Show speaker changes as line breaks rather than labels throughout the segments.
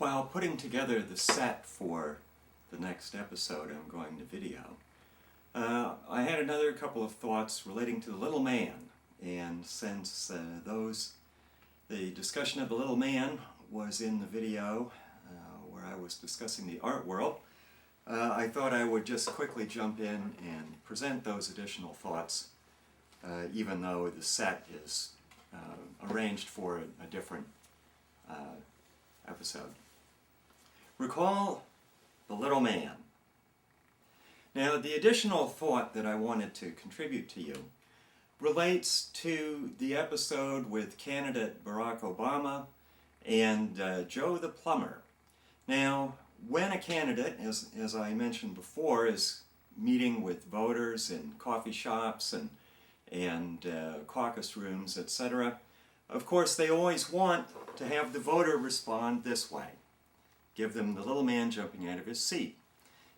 While putting together the set for the next episode I'm going to video, I had another couple of thoughts relating to the little man. And since the discussion of the little man was in the video where I was discussing the art world, I thought I would just quickly jump in and present those additional thoughts, even though the set is arranged for a different episode. Recall the little man. Now, the additional thought that I wanted to contribute to you relates to the episode with candidate Barack Obama and Joe the Plumber. Now, when a candidate, as I mentioned before, is meeting with voters in coffee shops and caucus rooms, etc., of course they always want to have the voter respond this way. Give them the little man jumping out of his seat.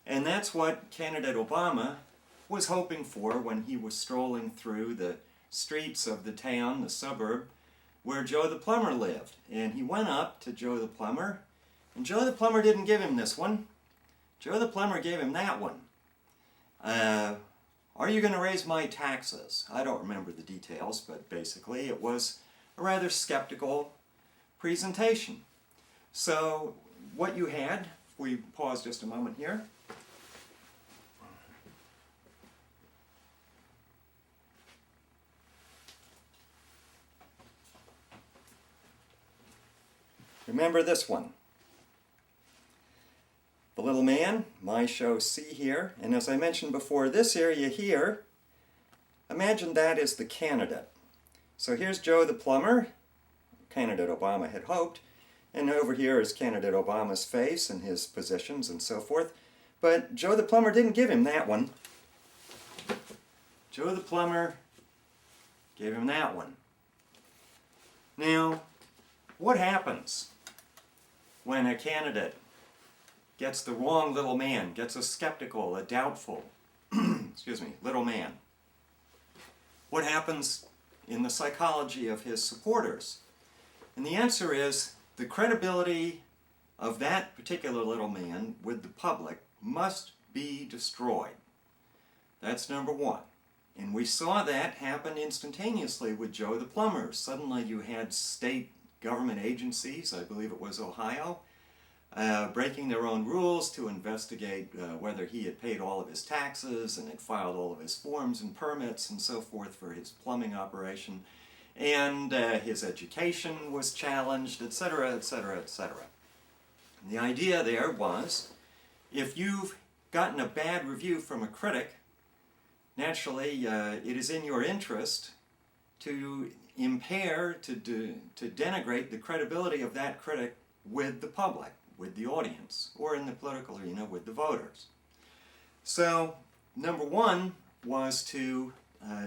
And that's what candidate Obama was hoping for when he was strolling through the streets of the town, the suburb, where Joe the Plumber lived. And he went up to Joe the Plumber, and Joe the Plumber didn't give him this one. Joe the Plumber gave him that one. Are you going to raise my taxes? I don't remember the details, but basically it was a rather skeptical presentation. So what you had, if we pause just a moment here, remember this one. The little man, my show C here, and as I mentioned before, this area here, imagine that is the candidate. So here's Joe the Plumber, candidate Obama had hoped, and over here is candidate Obama's face and his positions and so forth. But Joe the Plumber didn't give him that one. Joe the Plumber gave him that one. Now, what happens when a candidate gets the wrong little man, gets a skeptical, a doubtful, little man? What happens in the psychology of his supporters? And the answer is the credibility of that particular little man with the public must be destroyed. That's number one. And we saw that happen instantaneously with Joe the Plumber. Suddenly you had state government agencies, I believe it was Ohio, breaking their own rules to investigate whether he had paid all of his taxes and had filed all of his forms and permits and so forth for his plumbing operation. And his education was challenged, etc., etc., etc. The idea there was, if you've gotten a bad review from a critic, naturally it is in your interest to impair, to denigrate the credibility of that critic with the public, with the audience, or in the political arena with the voters. So, number one was to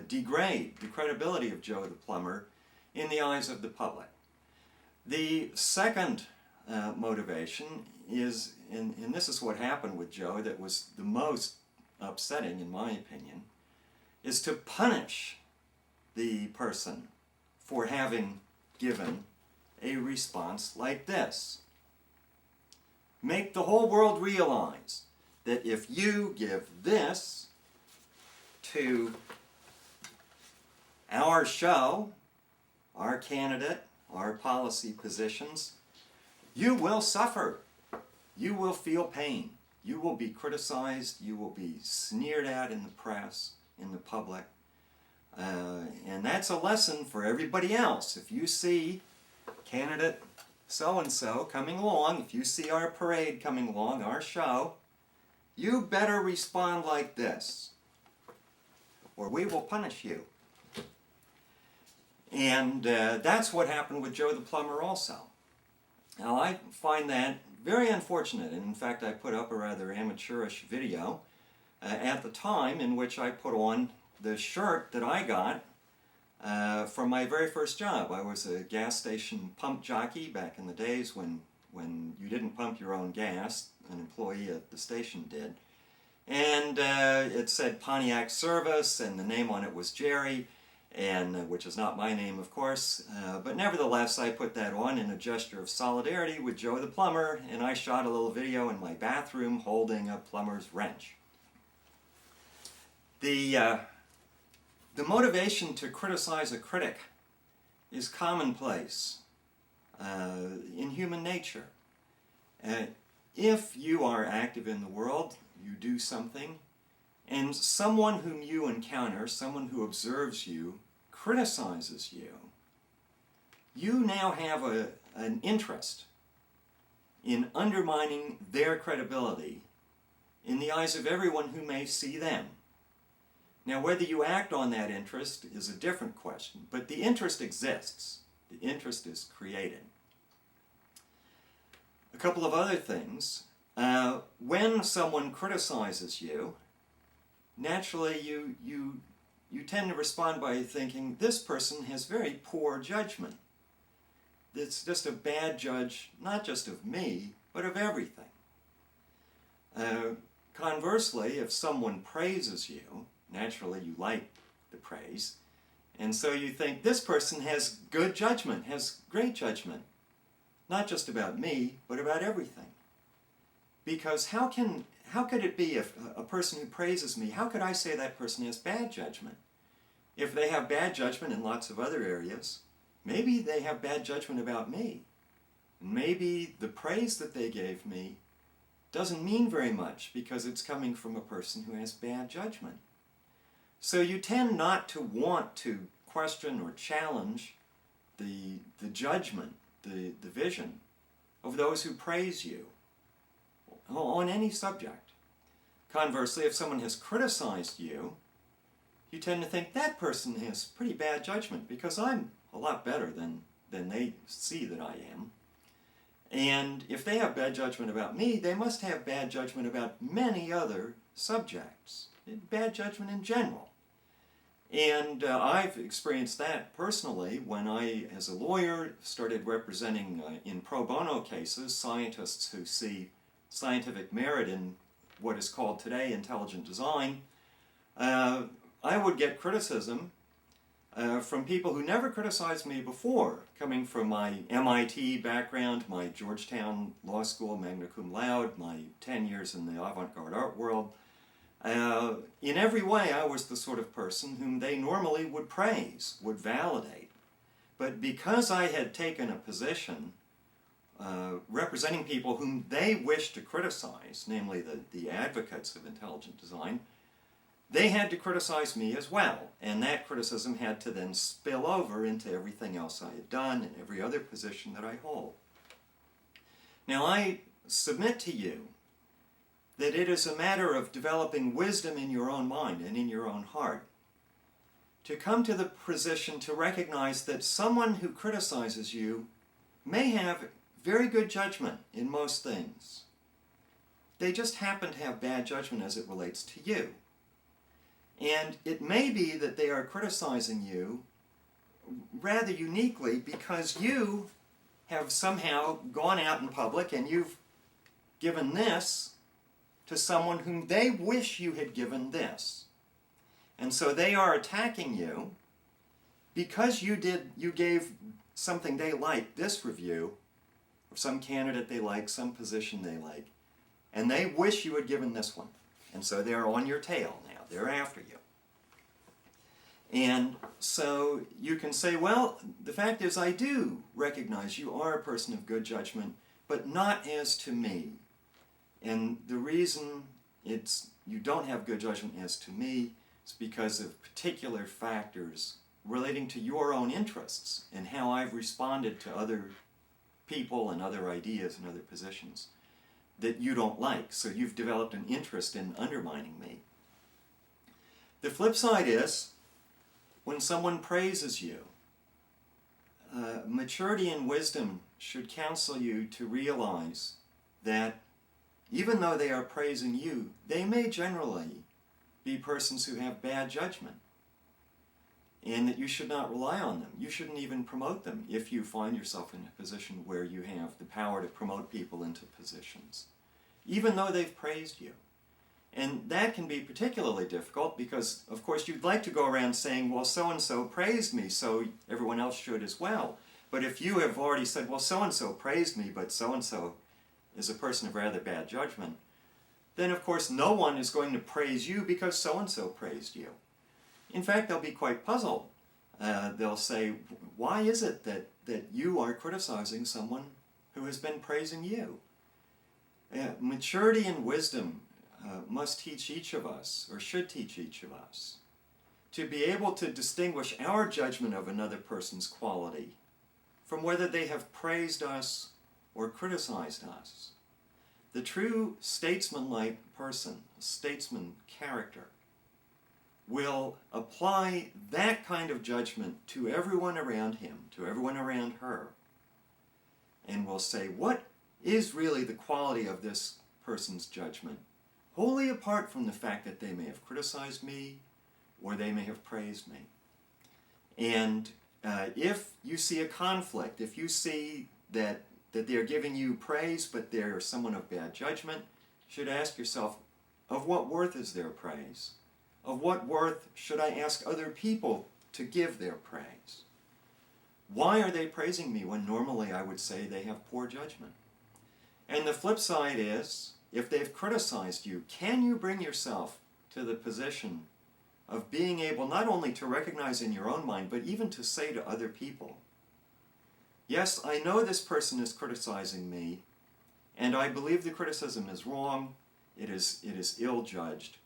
degrade the credibility of Joe the Plumber in the eyes of the public. The second motivation is, and this is what happened with Joe that was the most upsetting in my opinion, is to punish the person for having given a response like this. Make the whole world realize that if you give this to our show, our candidate, our policy positions, you will suffer. You will feel pain. You will be criticized. You will be sneered at in the press, in the public. And that's a lesson for everybody else. If you see candidate so-and-so coming along, if you see our parade coming along, our show, you better respond like this, or we will punish you. And that's what happened with Joe the Plumber also. Now, I find that very unfortunate, and in fact I put up a rather amateurish video at the time in which I put on the shirt that I got from my very first job. I was a gas station pump jockey back in the days when you didn't pump your own gas, an employee at the station did. And it said Pontiac Service, and the name on it was Jerry. and which is not my name, of course, but nevertheless I put that on in a gesture of solidarity with Joe the plumber, and I shot a little video in my bathroom holding a plumber's wrench. The motivation to criticize a critic is commonplace in human nature. If you are active in the world, you do something, and someone whom you encounter, someone who observes you, criticizes you, you now have an interest in undermining their credibility in the eyes of everyone who may see them. Now, whether you act on that interest is a different question, but the interest exists. The interest is created. A couple of other things. When someone criticizes you, naturally you tend to respond by thinking, this person has very poor judgment. It's just a bad judge, not just of me, but of everything. Conversely, if someone praises you, naturally you like the praise, and so you think, this person has good judgment, has great judgment, not just about me, but about everything. Because how could it be if a person who praises me, how could I say that person has bad judgment? If they have bad judgment in lots of other areas, maybe they have bad judgment about me. Maybe the praise that they gave me doesn't mean very much because it's coming from a person who has bad judgment. So you tend not to want to question or challenge the judgment, the vision of those who praise you on any subject. Conversely, if someone has criticized you, you tend to think that person has pretty bad judgment because I'm a lot better than they see that I am. And if they have bad judgment about me, they must have bad judgment about many other subjects. Bad judgment in general. And I've experienced that personally when I, as a lawyer, started representing in pro bono cases scientists who see scientific merit in what is called today intelligent design. I would get criticism from people who never criticized me before, coming from my MIT background, my Georgetown Law School magna cum laude, my 10 years in the avant-garde art world. In every way, I was the sort of person whom they normally would praise, would validate. But because I had taken a position representing people whom they wished to criticize, namely the advocates of intelligent design, they had to criticize me as well. And that criticism had to then spill over into everything else I had done and every other position that I hold. Now, I submit to you that it is a matter of developing wisdom in your own mind and in your own heart to come to the position to recognize that someone who criticizes you may have very good judgment in most things. They just happen to have bad judgment as it relates to you. And it may be that they are criticizing you rather uniquely because you have somehow gone out in public and you've given this to someone whom they wish you had given this. And so they are attacking you because you gave something they like, this review, or some candidate they like, some position they like, and they wish you had given this one. And so they're on your tail now. They're after you. And so you can say, well, the fact is I do recognize you are a person of good judgment, but not as to me. And the reason you don't have good judgment as to me is because of particular factors relating to your own interests and how I've responded to other people and other ideas and other positions that you don't like. So you've developed an interest in undermining me. The flip side is, when someone praises you, maturity and wisdom should counsel you to realize that even though they are praising you, they may generally be persons who have bad judgment, and that you should not rely on them. You shouldn't even promote them if you find yourself in a position where you have the power to promote people into positions, even though they've praised you. And that can be particularly difficult because, of course, you'd like to go around saying, well, so-and-so praised me, so everyone else should as well. But if you have already said, well, so-and-so praised me, but so-and-so is a person of rather bad judgment, then, of course, no one is going to praise you because so-and-so praised you. In fact, they'll be quite puzzled. They'll say, why is it that you are criticizing someone who has been praising you? Maturity and wisdom must teach each of us, or should teach each of us, to be able to distinguish our judgment of another person's quality from whether they have praised us or criticized us. The true statesman-like person, statesman character, will apply that kind of judgment to everyone around him, to everyone around her, and will say, what is really the quality of this person's judgment, wholly apart from the fact that they may have criticized me or they may have praised me. And if you see a conflict, if you see that they're giving you praise but they're someone of bad judgment, you should ask yourself, of what worth is their praise? Of what worth should I ask other people to give their praise? Why are they praising me when normally I would say they have poor judgment? And the flip side is, if they've criticized you, can you bring yourself to the position of being able not only to recognize in your own mind, but even to say to other people, yes, I know this person is criticizing me, and I believe the criticism is wrong, it is ill-judged,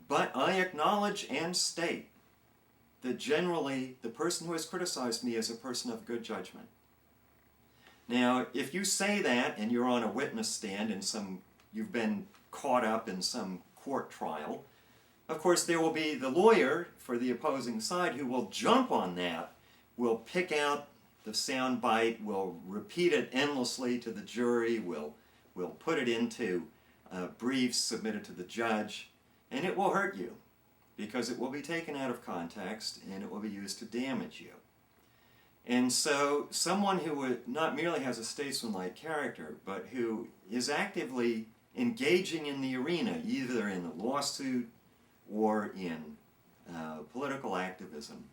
but I acknowledge and state that generally the person who has criticized me is a person of good judgment. Now, if you say that and you're on a witness stand and you've been caught up in some court trial, of course there will be the lawyer for the opposing side who will jump on that, will pick out the sound bite, will repeat it endlessly to the jury, will put it into briefs submitted to the judge, and it will hurt you because it will be taken out of context and it will be used to damage you. And so someone who not merely has a statesman-like character, but who is actively engaging in the arena, either in a lawsuit or in political activism,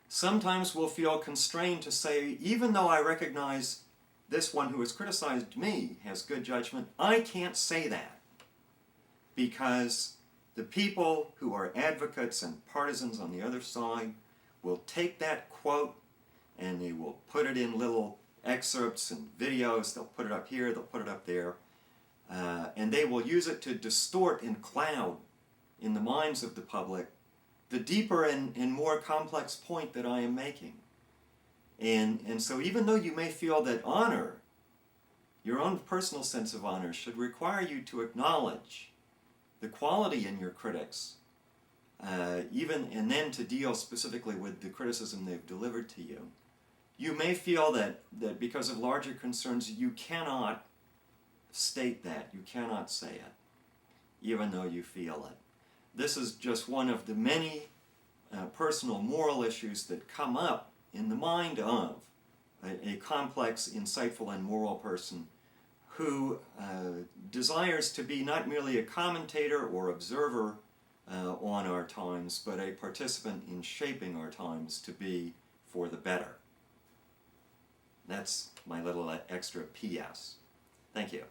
sometimes will feel constrained to say, even though I recognize this one who has criticized me has good judgment, I can't say that because the people who are advocates and partisans on the other side will take that quote and they will put it in little excerpts and videos. They'll put it up here, they'll put it up there, and they will use it to distort and cloud in the minds of the public the deeper and more complex point that I am making. And so even though you may feel that honor, your own personal sense of honor, should require you to acknowledge the quality in your critics, and then to deal specifically with the criticism they've delivered to you, you may feel that because of larger concerns you cannot state that, you cannot say it, even though you feel it. This is just one of the many personal moral issues that come up in the mind of a complex, insightful, and moral person who desires to be not merely a commentator or observer on our times, but a participant in shaping our times to be for the better. That's my little extra PS. Thank you.